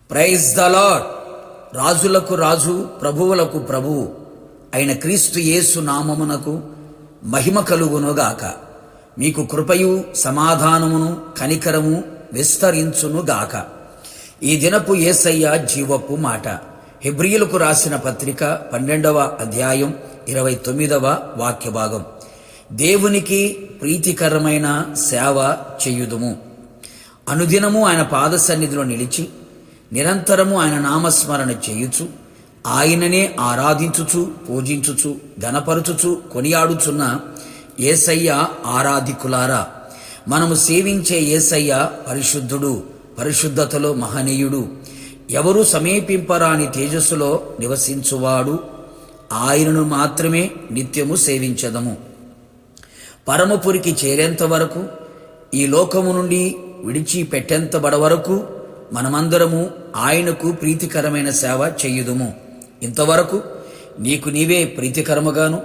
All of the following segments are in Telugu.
Praise the lord. రాజులకు రాజు, ప్రభువులకు ప్రభువు అయిన క్రీస్తు యేసు నామమునకు మహిమ కలుగునుగాక. మీకు కృపయు సమాధానమును కనికరము విస్తరించునుగాక. ఈ దినపు యేసయ్య జీవపు మాట. హెబ్రీయులకు రాసిన పత్రిక 12వ అధ్యాయం 29వ వాక్య భాగం. దేవునికి ప్రీతికరమైన సేవ చేయుదుము. అనుదినము ఆయన పాద సన్నిధిలో నిలిచి నిరంతరము ఆయన నామస్మరణ చేయుచు ఆయననే ఆరాధించుచు పూజించుచు ఘనపరచుచు కొనియాడుచున్న యేసయ్య ఆరాధికులారా, మనము సేవించే యేసయ్య పరిశుద్ధుడు, పరిశుద్ధతలో మహనీయుడు, ఎవరు సమీపింపరాని తేజస్సులో నివసించువాడు. ఆయనను మాత్రమే నిత్యము సేవించదము. పరమపురికి చేరేంత వరకు, ఈ లోకము నుండి విడిచిపెట్టేంతబడ వరకు మనమందరము ఆయనకు ప్రీతికరమైన సేవ చేయుదుము. ఇంతవరకు నీకు నీవే ప్రీతికరముగాను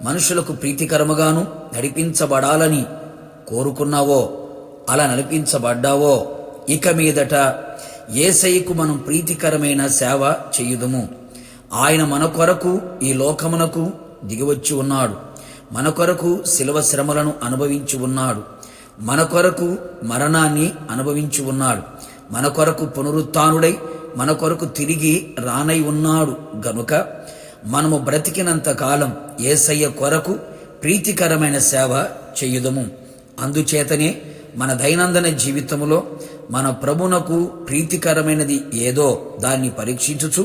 మనుషులకు ప్రీతికరముగాను నడిపించబడాలని కోరుకున్నావో, అలా నడిపించబడ్డావో, ఇక మీదట యేసయ్యకు మనం ప్రీతికరమైన సేవ చేయుదుము. ఆయన మన కొరకు ఈ లోకమునకు దిగివచ్చి ఉన్నాడు. మన కొరకు శిలువ శ్రమలను అనుభవించి ఉన్నాడు. మన కొరకు మరణాన్ని అనుభవించి ఉన్నాడు. మన కొరకు పునరుత్థానుడై మన కొరకు తిరిగి రానై ఉన్నాడు. గనుక మనము బ్రతికినంత కాలం యేసయ్య కొరకు ప్రీతికరమైన సేవ చేయుదము. అందుచేతనే మన దైనందిన జీవితంలో మన ప్రభునకు ప్రీతికరమైనది ఏదో దాన్ని పరీక్షించుచు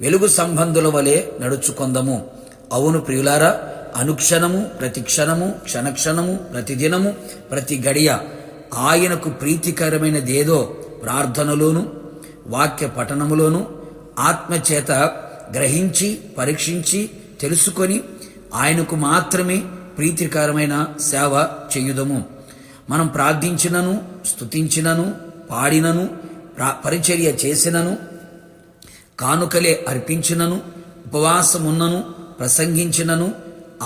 వెలుగు సంబంధుల వలె నడుచుకొందము. అవును ప్రియులారా, అనుక్షణము, ప్రతి క్షణము, క్షణక్షణము, ప్రతిదినము, ప్రతి గడియ ఆయనకు ప్రీతికరమైనదేదో ప్రార్థనలోను వాక్య పఠనములోను ఆత్మచేత గ్రహించి పరీక్షించి తెలుసుకొని ఆయనకు మాత్రమే ప్రీతికరమైన సేవ చేయుదము. మనం ప్రార్థించినను, స్తుతించినను, పాడినను, పరిచర్య చేసినను, కానుకలే అర్పించినను, ఉపవాసమున్నను, ప్రసంగించినను,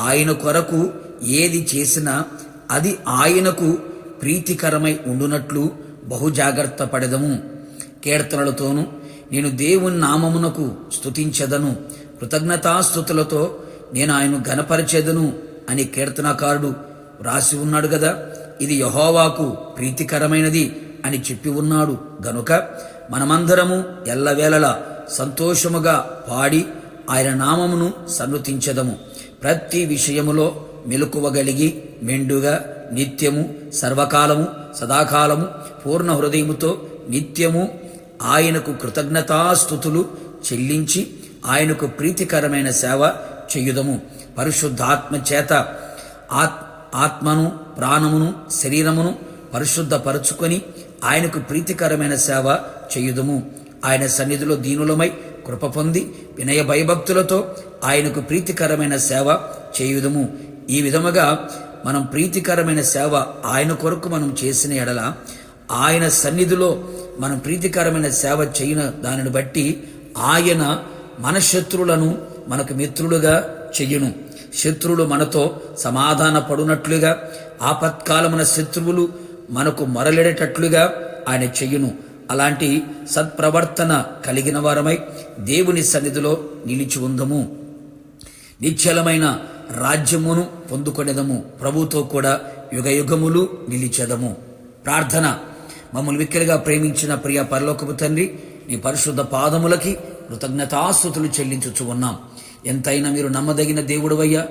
ఆయన కొరకు ఏది చేసినా అది ఆయనకు ప్రీతికరమై ఉండునట్లు బహుజాగ్రత్త పడెదము. కీర్తనలతోనూ నేను దేవుని నామమునకు స్తుతించెదను, కృతజ్ఞతాస్తుతులతో నేను ఆయన ఘనపరచెదను అని కీర్తనకారుడు రాసి ఉన్నాడు కదా. ఇది యెహోవాకు ప్రీతికరమైనది అని చెప్పి ఉన్నాడు. గనుక మనమందరము ఎల్లవేళలా సంతోషముగా పాడి ఆయన నామమును సన్నుతించెదము. ప్రతి విషయములో మెలకువగలిగి మెండుగా నిత్యము, సర్వకాలము, సదాకాలము పూర్ణ హృదయముతో నిత్యము ఆయనకు కృతజ్ఞతాస్తుతులు చెల్లించి ఆయనకు ప్రీతికరమైన సేవ చేయుదము. పరిశుద్ధాత్మ చేత ఆత్మను, ప్రాణమును, శరీరమును పరిశుద్ధపరచుకొని ఆయనకు ప్రీతికరమైన సేవ చేయుదము. ఆయన సన్నిధిలో దీనులమై కృప పొంది వినయ భయభక్తులతో ఆయనకు ప్రీతికరమైన సేవ చేయుదము. ఈ విధముగా మనం ప్రీతికరమైన సేవ ఆయన కొరకు మనం చేసిన ఎడల ఆయన సన్నిధిలో మనం ప్రీతికరమైన సేవ చేయన దానిని బట్టి ఆయన మన శత్రువులను మనకు మిత్రులుగా చెయ్యును. శత్రువులు మనతో సమాధాన పడునట్లుగా, ఆపత్కాలమున శత్రువులు మనకు మొరలెడేటట్లుగా ఆయన చెయ్యును. అలాంటి సత్ప్రవర్తన కలిగిన వారమై దేవుని సన్నిధిలో నిలిచి ఉందము. నిశ్చలమైన రాజ్యమును పొందుకొనేదము. ప్రభుతో కూడా యుగయుగములు నిలిచెదము. ప్రార్థన. మమ్మల్ని మిక్కిలిగా ప్రేమించిన ప్రియ పరలోకపు తండ్రి, నీ పరిశుద్ధ పాదములకి కృతజ్ఞతాస్తుతులు చెల్లించుచు ఉన్నాం. ఎంతైనా మీరు నమ్మదగిన దేవుడవయ్యా.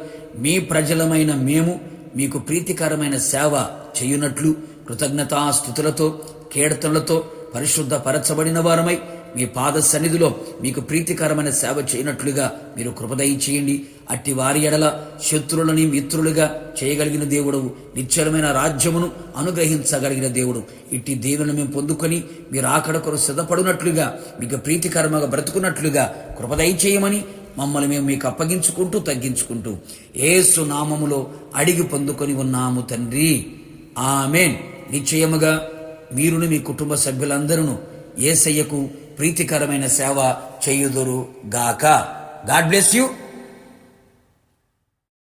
మీ ప్రజలమైన మేము మీకు ప్రీతికరమైన సేవ చేయునట్లు కృతజ్ఞతాస్తుతులతో, కీర్తనలతో పరిశుద్ధపరచబడిన వారమై మీ పాద సన్నిధిలో మీకు ప్రీతికరమైన సేవ చేయనట్లుగా మీరు కృపదయి చేయండి. అట్టి వారి ఎడల శత్రువులని మిత్రులుగా చేయగలిగిన దేవుడవు, నిశ్చలమైన రాజ్యమును అనుగ్రహించగలిగిన దేవుడు. ఇట్టి దేవుని మేము పొందుకొని మీరు ఆకడ కొరకు సిద్ధపడినట్లుగా, మీకు ప్రీతికరంగా బ్రతుకున్నట్లుగా కృపదయి చేయమని మమ్మల్ని మేము మీకు అప్పగించుకుంటూ తగ్గించుకుంటూ యేసు నామములో అడిగి పొందుకొని ఉన్నాము తండ్రి. ఆమేన్. నిశ్చయముగా మీరును మీ కుటుంబ సభ్యులందరూ యేసయ్యకు ప్రీతికరమైన సేవ చేయుదురు గాక. God bless you.